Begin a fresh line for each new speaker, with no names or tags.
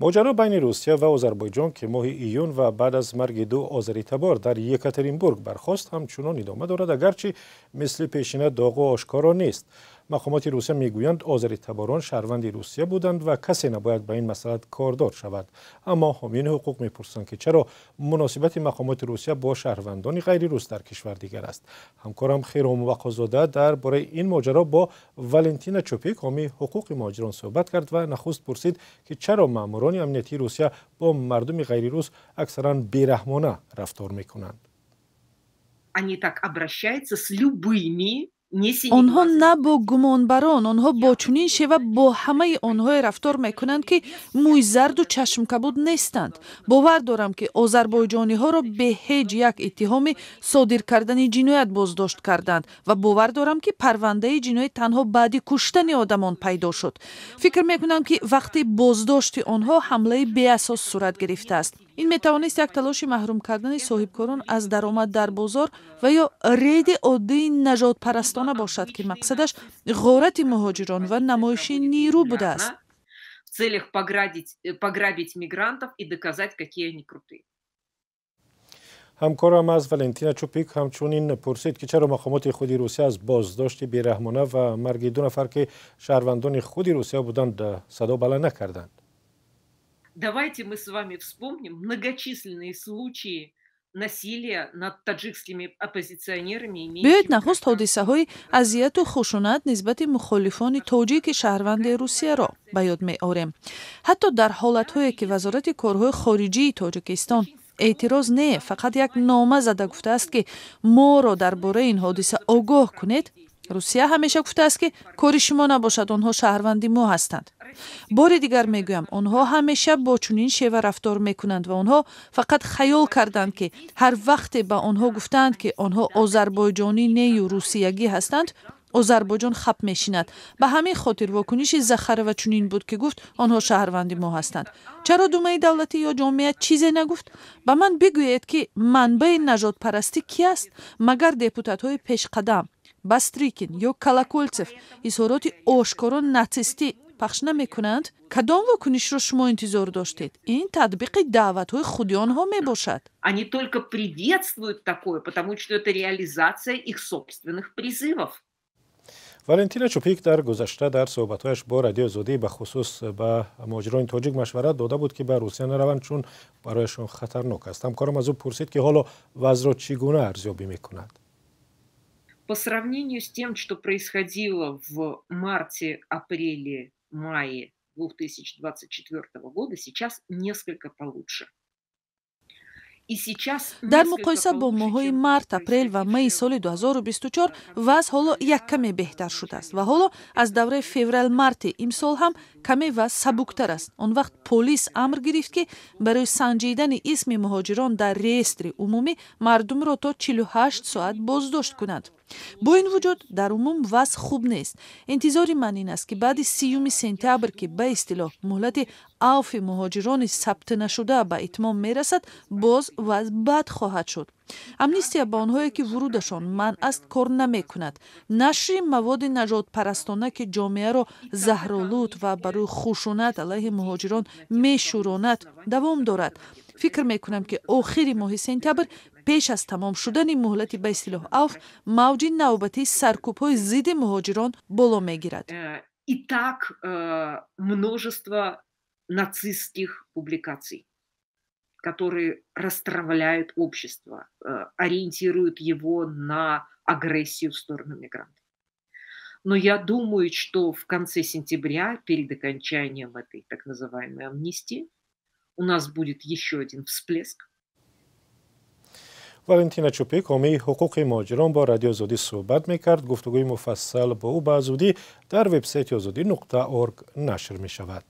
ماجرا بین روسیه و آذربایجان که ماه ایون و بعد از مرگ دو آذری‌تبار در یکاترینبورگ برخاست همچنان ادامه دارد، اگرچه مثل پیشینه داغ و آشکارا نیست. مقامات روسیه میگویند آذری‌تباران شهروند روسیه بودند و کسی نباید به این مسئله کاردار شود. اما حامیان حقوق میپرسند که چرا مناسبت مقامات روسیه با شهروندان غیر روس در کشور دیگر است. همکارم خیرام وقازاده درباره این ماجرا با والنتینا چوپیک حامی حقوق مهاجران صحبت کرد و نخست پرسید که چرا ماموران امنیتی روسیه با مردم غیر روس اکثرا بیرحمانه رفتار میکنند.
آنها نه با گمانبران، آنها با چنین شیوه با همه آنها رفتار میکنند که موی زرد و چشم کبود نیستند. باور دارم که آذربایجانی ها را به هیچ یک اتهام صادر کردن جنایت بازداشت کردند و باور دارم که پرونده جنایت تنها بعد کشتن آدمان پیدا شد. فکر میکنم که وقتی بازداشت آنها حمله بی اساس صورت گرفته است. این میتوانست یک تلاش محروم کردن صاحبکاران از درآمد در بازار و یا رید عادی نژاد پرستانه باشد که مقصدش غارت مهاجران و نمایش نیرو بوده است.
в целях пограбить мигрантов и доказать, какие они крутые.
همکارم از والنتینا چوپیک همچنین پرسید که چرا مقامات خود روسیه از بازداشت بیرحمانه و مرگ دو نفر که شهروندان خود روسیه بودند صدا بلند نکردند.
Давайте мы с вами вспомним многочисленные случаи насилия над таджикскими оппозиционерами.
بیایید نخست حادثه های اذیت و خشونت نسبت مخالفان تاجیک شهروند روسیه را به یاد می آوریم. حتی در حالت هایی که وزارت کارهای خارجی تاجیکستان اعتراض نه، فقط یک نامه زده گفته است که ما را درباره این حادثه آگاه کنید، روسیه همیشه گفته است که کاری شما نباشد، آنها شهروندی ما هستند. بار دیگر میگویم آنها همیشه با چنین شیوه رفتار میکنند و آنها فقط خیال کردند که هر وقت به آنها گفتند که آنها آذربایجانی نه و روسیگی هستند، آذربایجان خپ میشیند. به همین خاطر واکنش زخره و چنین بود که گفت آنها شهروندی ما هستند. چرا دومه دولتی یا جامعه چیزی نگفت؟ به من بگویید که منبع نژاد پرستی کی است؟ مگر دپوتات های پیش قدم باستریکین یا کالاکولتسف اظهارات آشکارا ناتستی پخش نمیکنند؟ کدام واکنش را شما انتظار داشتید؟ این تطبیق دعوت‌های خود آنها میباشد.
Они только приветствуют такое, потому что это реализация их собственных призывов.
والنتینا چوپیک در گذشته در صحبت‌هایش با رادیو آزادی به خصوص به مهاجران تاجیک مشورت داده بود که به روسیه نروند چون برایشان خطرناک است. همکارم از او پرسید که حالا وضع را چگونه ارزیابی می‌کند.
По сравнению с тем, что происходило в марте-апреле-мае 2024 года, сейчас несколько получше.
در مقایسه با ماه‌های مارت، اپریل و می سال 2024 وضع حالا یک کمی بهتر شده است و حالا از دوره فوریه مارت امسال هم کمی وضع سبکتر است. آن وقت پلیس امر گرفت که برای سنجیدن اسم مهاجران در رئیستر عمومی مردم را تا 48 ساعت بازداشت کنند. با این وجود در عموم وضع خوب نیست. انتظار من این است که بعد 30 سپتامبر که به اصطلاح مهلت عوف مهاجران ثبت نشده به اتمام میرسد، باز وضع بد خواهد شد. امنیستیا با آنهایی که ورودشان منع است کار نمی کند. نشر مواد نژاد پرستانه که جامعه را زهرآلود و برای خشونت علیه مهاجران میشوراند دوام دارد. فکر می کنم که آخر ماه سپتامبر پیش از تمام شدن مهلت به اصطلاح عوف موج نوبتی سرکوب‌های ضد مهاجران بالا میگیرد.
И так множество нацистских публикаций, которые расстравляют общество, ориентируют его на агрессию в сторону мигрантов. Но я думаю, что в конце сентября, перед окончанием этой так называемой амнистии, у нас будет еще один всплеск.
والنتینا چوپیک حامی حقوق مهاجران با رادیو آزادی صحبت میکرد. گفتگوی مفصل با او به زودی در وبسایت azadi.org نشر می شود.